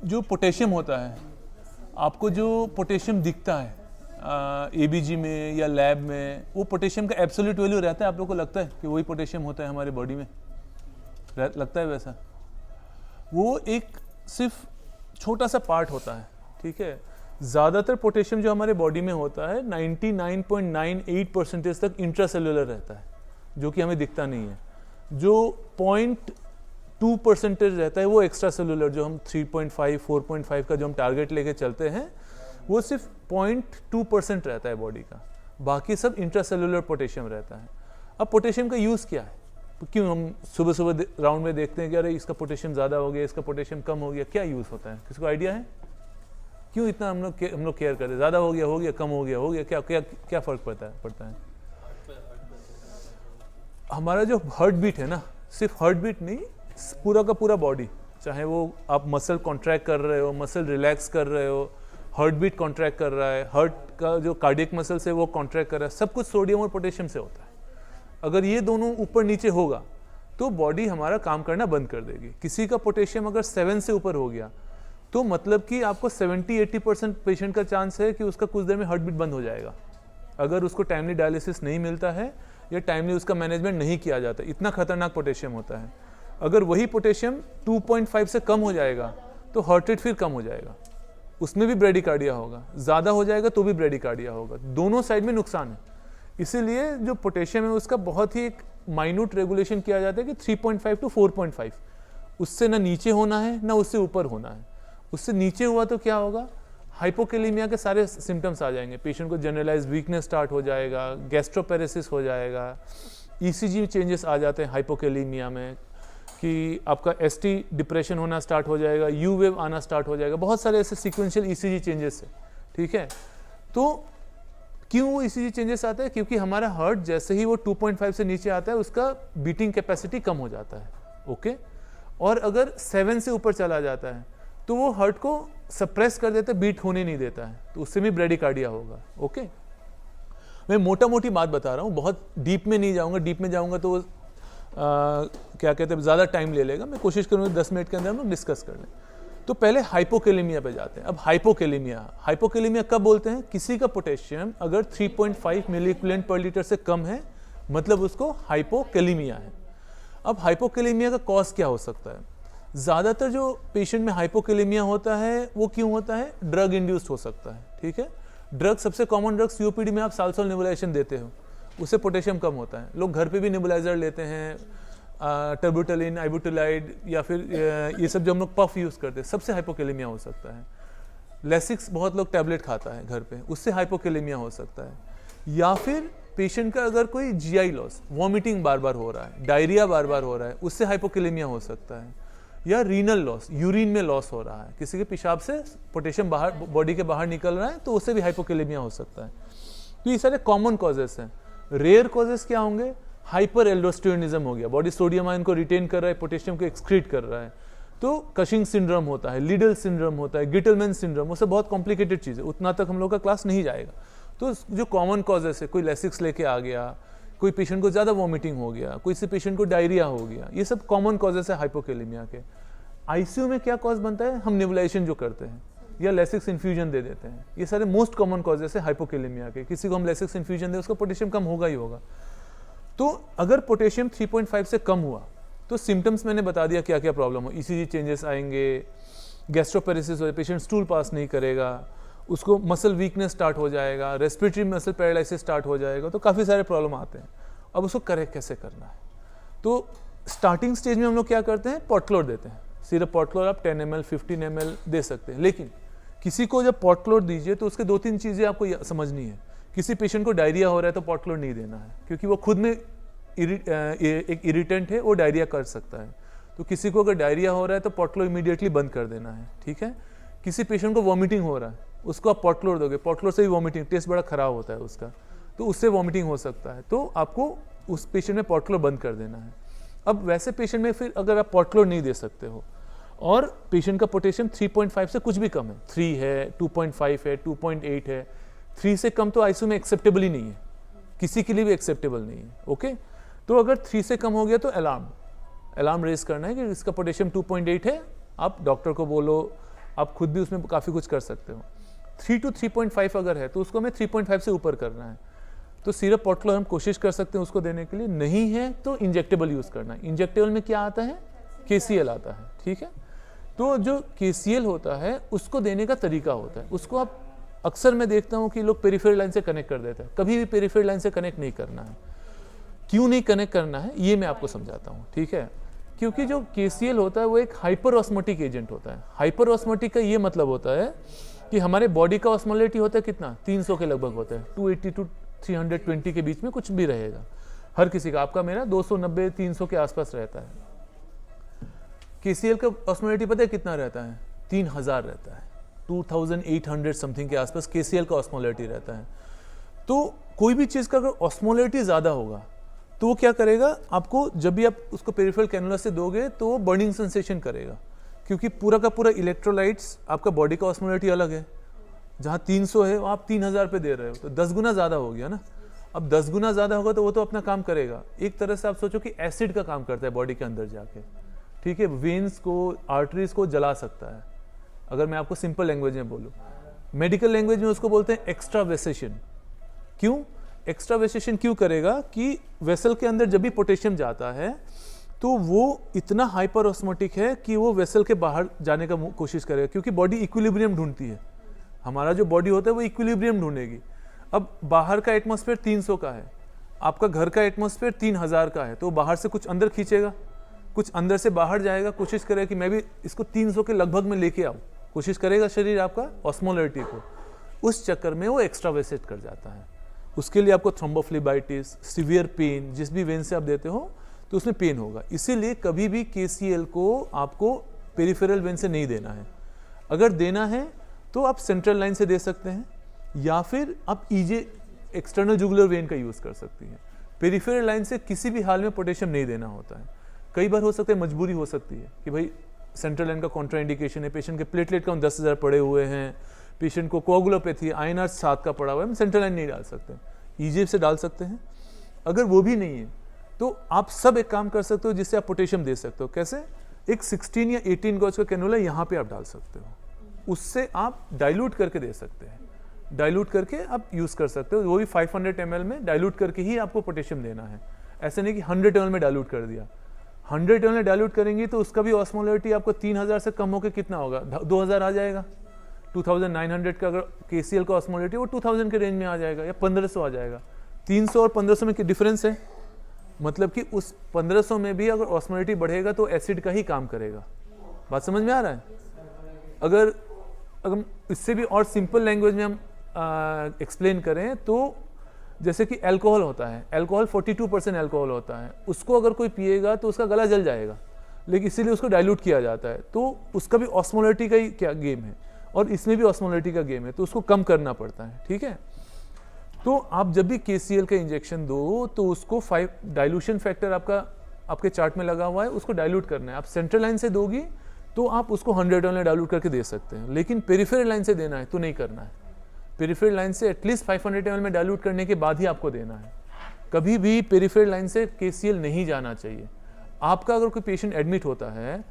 जो पोटेशियम होता है, आपको जो पोटेशियम दिखता है एबीजी में या लैब में, वो पोटेशियम का एब्सोल्यूट वैल्यू रहता है? आप लोग को लगता है कि वही पोटेशियम होता है हमारे बॉडी में? लगता है वैसा? वो एक सिर्फ छोटा सा पार्ट होता है, ठीक है। ज़्यादातर पोटेशियम जो हमारे बॉडी में होता है 99.98% तक इंट्रासेलुलर रहता है, जो कि हमें दिखता नहीं है। जो 0.2% रहता है वो एक्स्ट्रा सेलुलर, जो हम 3.5 4.5 का जो हम टारगेट लेके चलते हैं, वो सिर्फ 0.2% रहता है बॉडी का। बाकी सब इंट्रासेलुलर पोटेशियम रहता है। अब पोटेशियम का यूज़ क्या है? क्यों हम सुबह सुबह राउंड में देखते हैं कि अरे इसका पोटेशियम ज़्यादा हो गया, इसका पोटेशियम कम हो गया? क्या यूज़ होता है? किसी को आइडिया है क्यों इतना हम लोग केयर करते हैं? ज़्यादा हो गया, कम हो गया, क्या क्या क्या फ़र्क पड़ता है? हमारा जो हार्ट बीट है ना, सिर्फ हार्ट बीट नहीं, पूरा का पूरा बॉडी, चाहे वो आप मसल कॉन्ट्रैक्ट कर रहे हो, मसल रिलैक्स कर रहे हो, हार्ट बीट कॉन्ट्रैक्ट कर रहा है, हार्ट का जो कार्डियक मसल्स है वो कॉन्ट्रैक्ट कर रहा है, सब कुछ सोडियम और पोटेशियम से होता है। अगर ये दोनों ऊपर नीचे होगा तो बॉडी हमारा काम करना बंद कर देगी। किसी का पोटेशियम अगर 7 से ऊपर हो गया तो मतलब कि आपको 70-80% पेशेंट का चांस है कि उसका कुछ देर में हार्ट बीट बंद हो जाएगा, अगर उसको टाइमली डायलिसिस नहीं मिलता है या टाइमली उसका मैनेजमेंट नहीं किया जाता। इतना खतरनाक पोटेशियम होता है। अगर वही पोटेशियम 2.5 से कम हो जाएगा तो हार्ट रेट फिर कम हो जाएगा, उसमें भी ब्रेडिकार्डिया होगा। ज़्यादा हो जाएगा तो भी ब्रेडिकार्डिया होगा। दोनों साइड में नुकसान है। इसीलिए जो पोटेशियम है उसका बहुत ही एक माइन्यूट रेगुलेशन किया जाता है कि 3.5 to 4.5, उससे ना नीचे होना है ना उससे ऊपर होना है। उससे नीचे हुआ तो क्या होगा? हाइपोकैलेमिया के सारे सिम्टम्स आ जाएंगे। पेशेंट को जनरलाइज वीकनेस स्टार्ट हो जाएगा, गैस्ट्रोपेरेसिस हो जाएगा, ईसीजी चेंजेस आ जाते हैं हाइपोकैलेमिया में, कि आपका एसटी डिप्रेशन होना स्टार्ट हो जाएगा, यू वेव आना स्टार्ट हो जाएगा। बहुत सारे ऐसे सीक्वेंशियल ईसीजी चेंजेस है, ठीक है। तो क्यों वो ईसीजी चेंजेस आते हैं? क्योंकि हमारा हार्ट जैसे ही वो 2.5 से नीचे आता है उसका बीटिंग कैपेसिटी कम हो जाता है, ओके। और अगर 7 से ऊपर चला जाता है तो वो हार्ट को सप्रेस कर देता है, बीट होने नहीं देता है, तो उससे भी ब्रेडिकार्डिया होगा, ओके। मैं मोटा मोटी बात बता रहा हूँ, बहुत डीप में नहीं जाऊँगा। डीप में जाऊँगा तो क्या कहते हैं, ज़्यादा टाइम ले लेगा। मैं कोशिश करूँगा 10 मिनट के अंदर हम लोग डिस्कस कर लें। तो पहले हाइपोकैलेमिया पे जाते हैं। अब हाइपोकैलेमिया कब बोलते हैं? किसी का पोटेशियम अगर 3.5 मिली इक्विवेलेंट पर लीटर से कम है, मतलब उसको हाइपोकैलेमिया है। अब हाइपोकैलेमिया का कॉज क्या हो सकता है? ज़्यादातर जो पेशेंट में हाइपोकैलेमिया होता है वो क्यों होता है? ड्रग इंड्यूस्ड हो सकता है, ठीक है। ड्रग, सबसे कॉमन ड्रग सीओपीडी में आप साल्सोल नेबुलाइजेशन देते हो, उससे पोटेशियम कम होता है। लोग घर पे भी नेबुलाइजर लेते हैं, टर्बुटलिन, आइबुटालाइड, या फिर ये सब जो हम लोग पफ यूज़ करते हैं, सबसे हाइपोकैलेमिया हो सकता है। लेसिक्स बहुत लोग टैबलेट खाता है घर पे, उससे हाइपोकैलेमिया हो सकता है। या फिर पेशेंट का अगर कोई जीआई लॉस, वॉमिटिंग बार बार हो रहा है, डायरिया बार बार हो रहा है, उससे हाइपोकैलेमिया हो सकता है। या रीनल लॉस, यूरिन में लॉस हो रहा है, किसी के पेशाब से पोटेशियम बाहर, बॉडी के बाहर निकल रहा है, तो उससे भी हाइपोकैलेमिया हो सकता है। तो ये सारे कॉमन कॉजेस हैं। रेयर कॉजेस क्या होंगे? हाइपर एल्डोस्टेरोनिज्म हो गया, बॉडी सोडियम आयन को रिटेन कर रहा है, पोटेशियम को एक्सक्रीट कर रहा है, तो कशिंग सिंड्रोम होता है, लीडल सिंड्रोम होता है, गिटलमैन सिंड्रोम, वो सब बहुत कॉम्प्लिकेटेड चीज़ है, उतना तक हम लोग का क्लास नहीं जाएगा। तो जो कॉमन कॉजेस है, कोई लेसिक्स लेके आ गया, कोई पेशेंट को ज़्यादा वॉमिटिंग हो गया, कोई से पेशेंट को डायरिया हो गया, ये सब कॉमन कॉजेस है हाइपोकैलेमिया के। आईसीयू में क्या कॉज बनता है? हम नेबुलाइजेशन जो करते हैं या लेसिक्स इन्फ्यूजन दे देते हैं, ये सारे मोस्ट कॉमन कॉजेस है हाइपोकैलेमिया के। किसी को हम लेसिक्स इन्फ्यूजन दें, उसका पोटेशियम कम होगा ही होगा। तो अगर पोटेशियम 3.5 से कम हुआ तो सिम्टम्स मैंने बता दिया क्या क्या प्रॉब्लम हो। ईसीजी चेंजेस आएंगे, गैस्ट्रोपेरेसिस हो, पेशेंट स्टूल पास नहीं करेगा, उसको मसल वीकनेस स्टार्ट हो जाएगा, रेस्पिरेटरी मसल पैरालिसिस स्टार्ट हो जाएगा, तो काफ़ी सारे प्रॉब्लम आते हैं। अब उसको करेक्ट कैसे करना है? तो स्टार्टिंग स्टेज में हम लोग क्या करते हैं? पॉटक्लोर देते हैं। सिर्फ पॉटक्लोर आप 10 ml 15 ml दे सकते हैं। लेकिन किसी को जब पॉटक्लोर दीजिए तो उसके 2-3 चीज़ें आपको समझनी है। किसी पेशेंट को डायरिया हो रहा है तो पॉटक्लोर नहीं देना है, क्योंकि वो खुद में एक इरिटेंट है, वो डायरिया कर सकता है। तो किसी को अगर डायरिया हो रहा है तो पॉटक्लोर इमीडिएटली बंद कर देना है, ठीक है। किसी पेशेंट को वॉमिटिंग हो रहा है, उसको आप पॉटक्लोर दोगे, पॉटक्लोर से भी वॉमिटिंग, टेस्ट बड़ा खराब होता है उसका, तो उससे वॉमिटिंग हो सकता है, तो आपको उस पेशेंट में पॉटक्लोर बंद कर देना है। अब वैसे पेशेंट में फिर अगर आप पॉटक्लोर नहीं दे सकते हो और पेशेंट का पोटेशियम 3.5 से कुछ भी कम है, 3 है, 2.5 है, 2.8 है, 3 से कम तो आईसीयू में एक्सेप्टेबल ही नहीं है, किसी के लिए भी एक्सेप्टेबल नहीं है, ओके। तो अगर 3 से कम हो गया तो अलार्म रेज करना है कि इसका पोटेशियम 2.8 है, आप डॉक्टर को बोलो, आप खुद भी उसमें काफ़ी कुछ कर सकते हो। 3 to 3.5 अगर है तो उसको हमें 3.5 से ऊपर करना है। तो सिरप पॉटक्लोर हम कोशिश कर सकते हैं उसको देने के लिए, नहीं है तो इंजेक्टेबल यूज़ करना है। इंजेक्टेबल में क्या आता है, KCl आता है, ठीक है। तो जो KCl होता है उसको देने का तरीका होता है, उसको आप अक्सर मैं देखता हूँ कि लोग पेरिफेरल लाइन से कनेक्ट कर देते हैं। कभी भी पेरिफेरल लाइन से कनेक्ट नहीं करना है। क्यों नहीं कनेक्ट करना है ये मैं आपको समझाता हूँ, ठीक है। क्योंकि जो KCl होता है वो एक हाइपर ऑस्मोटिक एजेंट होता है। हाइपर ऑस्मोटिक का ये मतलब होता है कि हमारे बॉडी का ऑस्मोलिटी होता है कितना, 300 के लगभग होता है, 280 to 320 के बीच में कुछ भी रहेगा हर किसी का। आपका मेरा 290-300 के आसपास रहता है। KCl का ऑस्मोलिटी पता है कितना रहता है, 3000 रहता है, 2800 समथिंग के आसपास KCl का ऑस्मोलिटी रहता है। तो कोई भी चीज़ का अगर ऑस्मोलिटी ज़्यादा होगा तो वो क्या करेगा, आपको जब भी आप उसको पेरिफेरल कैनुला से दोगे तो वो बर्निंग सेंसेशन करेगा, क्योंकि पूरा का पूरा इलेक्ट्रोलाइट्स, आपका बॉडी का ऑस्मोलिटी अलग है। जहाँ 300 है आप 3000 पे दे रहे हो, तो 10 गुना ज़्यादा हो गया ना। अब 10 गुना ज़्यादा होगा तो वो तो अपना काम करेगा। एक तरह से आप सोचो कि एसिड का काम करता है बॉडी के अंदर जाके, ठीक है। वेन्स को, आर्टरीज को जला सकता है, अगर मैं आपको सिंपल लैंग्वेज में बोलूँ। मेडिकल लैंग्वेज में उसको बोलते हैं एक्स्ट्रा वेसेशन। क्यों एक्स्ट्रा वेसेशन क्यों करेगा कि वेसल के अंदर जब भी पोटेशियम जाता है तो वो इतना हाइपर ऑस्मोटिक है कि वो वेसल के बाहर जाने का कोशिश करेगा, क्योंकि बॉडी इक्विलिब्रियम ढूंढती है। हमारा जो बॉडी होता है वो इक्विलिब्रियम ढूंढेगी। अब बाहर का एटमॉस्फेयर 300 का है, आपका घर का एटमॉस्फेयर 3000 का है, तो बाहर से कुछ अंदर खींचेगा, कुछ अंदर से बाहर जाएगा, कोशिश करेगा कि मैं भी इसको 300 के लगभग में लेके आऊँ, कोशिश करेगा शरीर आपका ऑस्मोलिटी को। उस चक्कर में वो एक्स्ट्रा वेसेट कर जाता है। उसके लिए आपको थ्रोम्बोफ्लेबाइटिस, सीवियर पेन, जिस भी वेन से आप देते हो तो उसमें पेन होगा। इसीलिए कभी भी KCl को आपको पेरिफेरल वेन से नहीं देना है। अगर देना है तो आप सेंट्रल लाइन से दे सकते हैं, या फिर आप EJ एक्सटर्नल जुगुलर वेन का यूज़ कर सकती हैं। पेरिफेरल लाइन से किसी भी हाल में पोटेशियम नहीं देना होता है। कई बार हो सकता है, मजबूरी हो सकती है कि भाई सेंट्रल लाइन का कॉन्ट्राइंडिकेशन है, पेशेंट के प्लेटलेट काउंट 10,000 पड़े हुए हैं, पेशेंट को कोगुलोपैथी INR 7 का पड़ा हुआ है, हम सेंट्रल लाइन नहीं डाल सकते, EJ से डाल सकते हैं। अगर वो भी नहीं है तो आप सब एक काम कर सकते हो जिससे आप पोटेशियम दे सकते हो। कैसे, एक 16 या 18 गॉज का कैनुला यहाँ पे आप डाल सकते हो, उससे आप डाइल्यूट करके दे सकते हैं। डाइल्यूट करके आप यूज़ कर सकते हो, वो भी 500 ml में डाइल्यूट करके ही आपको पोटेशियम देना है। ऐसे नहीं कि 100 ml में डाइल्यूट कर दिया। 100 ml में डाइल्यूट करेंगी तो उसका भी ऑस्मोलिटी आपको 3000 से कम होकर कितना होगा, 2000 आ जाएगा। 2900 का अगर KCl का ऑस्मोलिटी वो 2000 के रेंज में आ जाएगा, या 1500 आ जाएगा। 300 और 1500 में डिफरेंस है, मतलब कि उस 1500 में भी अगर ऑस्मोलिटी बढ़ेगा तो एसिड का ही काम करेगा। बात समझ में आ रहा है। अगर इससे भी और सिंपल लैंग्वेज में हम एक्सप्लेन करें तो जैसे कि अल्कोहल होता है, अल्कोहल 42% अल्कोहल होता है, उसको अगर कोई पिएगा तो उसका गला जल जाएगा, लेकिन इसीलिए उसको डाइल्यूट किया जाता है। तो उसका भी ऑस्मोलिटी का ही क्या गेम है, और इसमें भी ऑस्मोलिटी का गेम है, तो उसको कम करना पड़ता है, ठीक है। तो आप जब भी KCl का इंजेक्शन दो तो उसको 5 डाइल्यूशन फैक्टर आपके चार्ट में लगा हुआ है, उसको डाइल्यूट करना है। आप सेंट्रल लाइन से दोगी तो आप उसको 100 ml डाइल्यूट करके दे सकते हैं, लेकिन पेरिफेरल लाइन से देना है तो नहीं करना है। पेरिफेरल लाइन से एटलीस्ट 500 ml में डाइल्यूट करने के बाद ही आपको देना है। कभी भी पेरिफेरल लाइन से KCl नहीं जाना चाहिए। आपका अगर कोई पेशेंट एडमिट होता है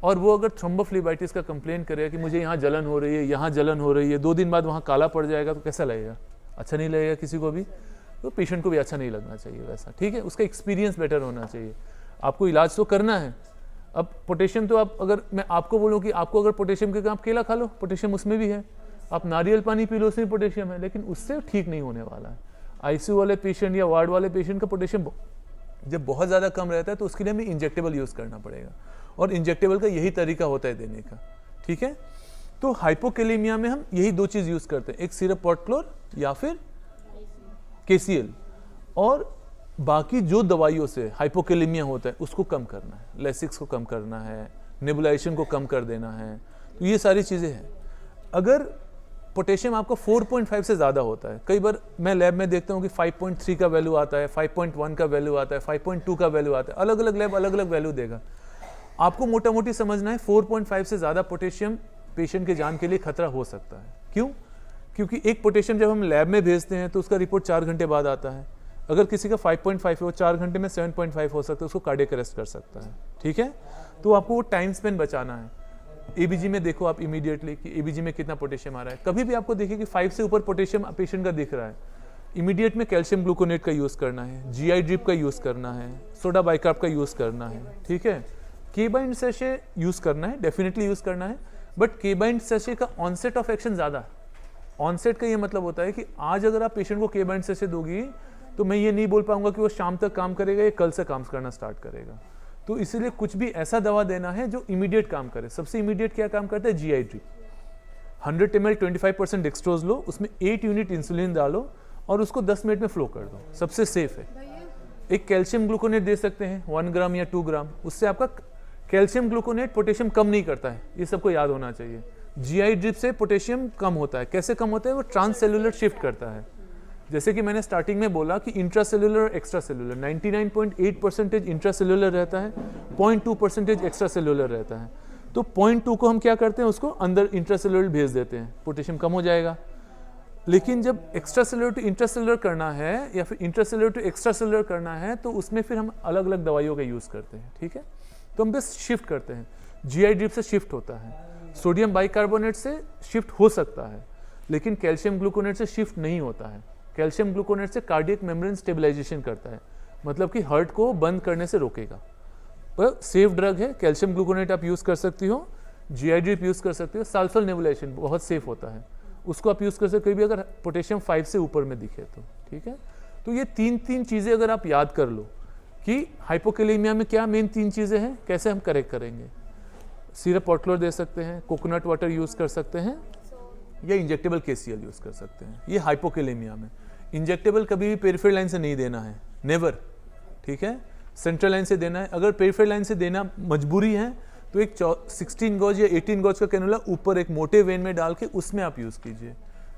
और वो अगर थ्रोम्बोफ्लेबाइटिस का कंप्लेन करेगा कि मुझे यहाँ जलन हो रही है, यहाँ जलन हो रही है, 2 दिन बाद वहाँ काला पड़ जाएगा, तो कैसा लगेगा, अच्छा नहीं लगेगा किसी को भी, तो पेशेंट को भी अच्छा नहीं लगना चाहिए वैसा, ठीक है। उसका एक्सपीरियंस बेटर होना चाहिए। आपको इलाज तो करना है। अब पोटेशियम तो आप, अगर मैं आपको बोलूँ कि आपको अगर पोटेशियम के, आप केला खा लो, पोटेशियम उसमें भी है, आप नारियल पानी पी लो, उसमें पोटेशियम है, लेकिन उससे ठीक नहीं होने वाला है। ICU वाले पेशेंट या वार्ड वाले पेशेंट का पोटेशियम जब बहुत ज़्यादा कम रहता है तो उसके लिए हमें इंजेक्टेबल यूज़ करना पड़ेगा, और इंजेक्टेबल का यही तरीका होता है देने का, ठीक है। तो हाइपोकैलेमिया में हम यही 2 चीज़ यूज़ करते हैं, एक सिरप पॉटक्लोर या फिर KCl, और बाकी जो दवाइयों से हाइपोकैलेमिया होता है उसको कम करना है, लेसिक्स को कम करना है, नेबुलाइजेशन को कम कर देना है, तो ये सारी चीज़ें हैं। अगर पोटेशियम आपका 4.5 से ज़्यादा होता है, कई बार मैं लैब में देखता हूँ कि 5.3 का वैल्यू आता है, 5.1 का वैल्यू आता है, 5.2 का वैल्यू आता है, अलग अलग लैब अलग अलग वैल्यू देगा। आपको मोटा मोटी समझना है 4.5 से ज़्यादा पोटेशियम पेशेंट के जान के लिए खतरा हो सकता है। क्यों? क्योंकि एक पोटेशियम जब हम लैब में भेजते हैं तो उसका रिपोर्ट 4 घंटे बाद आता है। अगर किसी का 5.5 है, वो 4 घंटे में 7.5 हो सकता है, उसको कार्डियक अरेस्ट कर सकता है, ठीक है। तो आपको वो टाइम स्पेन बचाना है। एबीजी में देखो आप इमीडिएटली कि एबीजी में कितना पोटेशियम आ रहा है। कभी भी आपको देखिए कि 5 से ऊपर पोटेशियम पेशेंट का दिख रहा है, इमीडिएट में कैल्शियम ग्लूकोनेट का यूज़ करना है, जीआई ड्रिप का यूज़ करना है, सोडा बाइकार्ब का यूज़ करना है, ठीक है। केबाइंड सैशे यूज़ करना है, डेफिनेटली यूज़ करना है, बट केबाइंड सैशे का ऑनसेट ऑफ एक्शन ज़्यादा है। ऑनसेट का ये मतलब होता है कि आज अगर आप पेशेंट को केबाइंड सैशे दोगी तो मैं ये नहीं बोल पाऊंगा कि वो शाम तक काम करेगा या कल से काम करना स्टार्ट करेगा। तो इसीलिए कुछ भी ऐसा दवा देना है जो इमीडिएट काम करे। सबसे इमीडिएट क्या काम करता है? GI drip. 100 ml 25% डेक्सट्रोज लो, उसमें 8 यूनिट इंसुलिन डालो और उसको 10 मिनट में फ्लो कर दो, सबसे सेफ है। एक कैल्शियम ग्लूकोनेट दे सकते हैं 1 ग्राम या 2 ग्राम, उससे आपका कैल्शियम ग्लूकोनेट पोटेशियम कम नहीं करता है, ये सबको याद होना चाहिए। जीआई ड्रिप से पोटेशियम कम होता है। कैसे कम होता है? वो ट्रांससेलुलर शिफ्ट करता है। जैसे कि मैंने स्टार्टिंग में बोला कि इंट्रासेलुलर और एक्स्ट्रा सेलुलर 99.8% इंट्रासेलुलर रहता है, 0.2% एक्स्ट्रा सेलुलर रहता है। तो 0.2 को हम क्या करते हैं, उसको अंदर इंट्रासेलुलर भेज देते हैं, पोटेशियम कम हो जाएगा। लेकिन जब एक्स्ट्रा सेलुलर टू इंट्रासेलुलर करना है या फिर इंट्रासेलुलर टू एक्स्ट्रा सेलुलर करना है तो उसमें फिर हम अलग अलग दवाइयों का यूज़ करते हैं, ठीक है। तो हम बस शिफ्ट करते हैं। जीआई ड्रिप से शिफ्ट होता है, सोडियम बाइकार्बोनेट से शिफ्ट हो सकता है, लेकिन कैल्शियम ग्लूकोनेट से शिफ्ट नहीं होता है। कैल्शियम ग्लूकोनेट से कार्डियक मेम्ब्रेन स्टेबलाइजेशन करता है, मतलब कि हार्ट को बंद करने से रोकेगा। पर सेफ ड्रग है, कैल्शियम ग्लूकोनेट आप यूज़ कर सकती हो, जीआई ड्रिप यूज़ कर सकती हो। सल्फर नेबुलाइजेशन बहुत सेफ होता है, उसको आप यूज़ कर सकते हो, कभी अगर पोटेशियम 5 से ऊपर में दिखे तो, ठीक है। तो ये तीन चीज़ें अगर आप याद कर लो कि हाइपोकैलेमिया में क्या मेन 3 चीज़ें हैं, कैसे हम करेक्ट करेंगे। सिरप पॉटलोर दे सकते हैं, कोकोनट वाटर यूज़ कर सकते हैं या इंजेक्टेबल केसीएल यूज़ कर सकते हैं। ये हाइपोकैलेमिया में इंजेक्टेबल कभी भी पेरिफेरल लाइन से नहीं देना है, नेवर, ठीक है। सेंट्रल लाइन से देना है। अगर पेरिफेरल लाइन से देना मजबूरी है तो एक 16 गॉज या 18 गॉज का कैनुला ऊपर एक मोटे वेन में डाल के उसमें आप यूज़ कीजिए।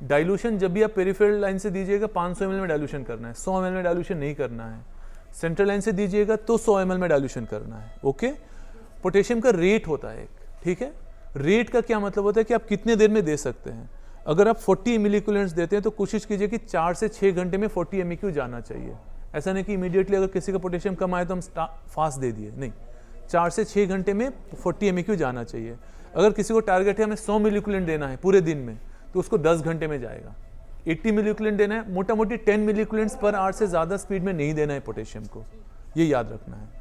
डाइल्यूशन जब भी आप पेरिफेरल लाइन से दीजिएगा 500 ml में डाइल्यूशन करना है, 100 ml में डाइल्यूशन नहीं करना है। सेंट्रल लाइन से दीजिएगा तो 100 ml में डाइल्यूशन करना है, ओके। पोटेशियम का रेट होता है एक, ठीक है। रेट का क्या मतलब होता है कि आप कितने देर में दे सकते हैं। अगर आप 40 मिलीक्यूलेंट्स देते हैं तो कोशिश कीजिए कि 4 से 6 घंटे में 40 MEQ जाना चाहिए। ऐसा नहीं कि इमीडिएटली अगर किसी का पोटेशियम कम आए तो हम फास्ट दे दिए, नहीं, 4 से 6 घंटे में 40 MEQ जाना चाहिए। अगर किसी को टारगेट है हमें 100 मिलीक्यूलेंट देना है पूरे दिन में तो उसको 10 घंटे में जाएगा। 80 मिलीक्यूलेंट देना है, मोटा मोटी 10 मिलीक्यूलेंट्स पर आवर से ज़्यादा स्पीड में नहीं देना है पोटेशियम को, ये याद रखना है।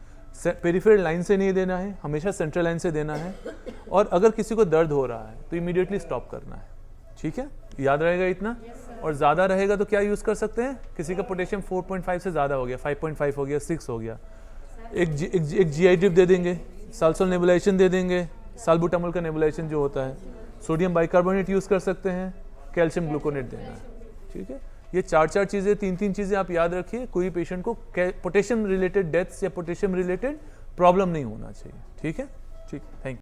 पेरिफेरल लाइन से नहीं देना है, हमेशा सेंट्रल लाइन से देना है। और अगर किसी को दर्द हो रहा है तो इमीडिएटली स्टॉप करना है, ठीक है। याद रहेगा इतना। और ज़्यादा रहेगा तो क्या यूज़ कर सकते हैं, किसी का पोटेशियम 4.5 से ज़्यादा हो गया, 5.5 हो गया, 6 हो गया, एक जीआई ड्रिप दे देंगे, साल्सोल नेबुलाइजेशन दे देंगे, साल्बुटामोल का नेबुलाइजेशन जो होता है, सोडियम बाइकार्बोनेट यूज़ कर सकते हैं, कैल्शियम ग्लूकोनेट देना है, ठीक है। ये 4 चीज़ें, 3 चीज़ें आप याद रखिए। कोई पेशेंट को पोटेशियम रिलेटेड डेथ्स या पोटेशियम रिलेटेड प्रॉब्लम नहीं होना चाहिए, ठीक है। ठीक, थैंक यू।